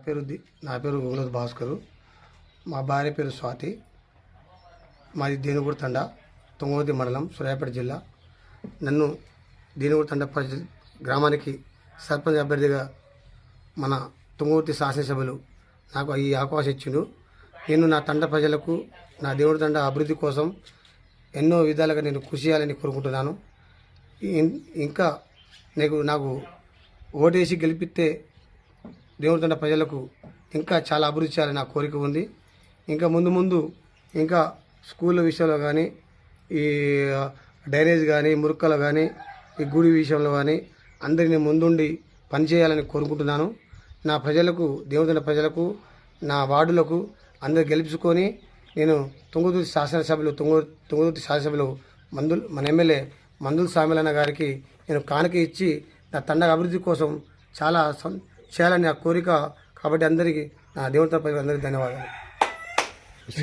నా పేరు గోగుల భాస్కరు. మా భార్య పేరు స్వాతి. మాది దేనుగుడి తండ, తుంగతుర్తి మండలం, సూర్యాపేట జిల్లా. నన్ను దేనుగుడి తండ గ్రామానికి సర్పంచ్ అభ్యర్థిగా మన తుంగతుర్తి శాసనసభ్యులు నాకు ఈ అవకాశం ఇచ్చిండు. నేను నా తండ ప్రజలకు, నా దేవుడి తండ అభివృద్ధి కోసం ఎన్నో విధాలుగా నేను కృషి చేయాలని కోరుకుంటున్నాను. ఇంకా నాకు ఓటేసి గెలిపిస్తే దేవుడి తండ ప్రజలకు ఇంకా చాలా అభివృద్ధి చేయాలని నా కోరిక ఉంది. ఇంకా ముందు ఇంకా స్కూళ్ళ విషయంలో కానీ, ఈ డ్రైనేజ్ కానీ, మురుక్కలు కానీ, ఈ గుడి విషయంలో కానీ అందరినీ ముందుండి పనిచేయాలని కోరుకుంటున్నాను. నా ప్రజలకు, దేవుడి తండ ప్రజలకు, నా వార్డులకు అందరు గెలుపుకొని నేను తుంగతుర్తి శాసనసభ్యులు మన ఎమ్మెల్యే మందుల సామిలన్న గారికి నేను కానుక ఇచ్చి నా తండ అభివృద్ధి కోసం చాలా చేయాలని నా కోరిక. కాబట్టి అందరికీ, నా దేవుడి తండ ప్రజలకు అందరికీ ధన్యవాదాలు.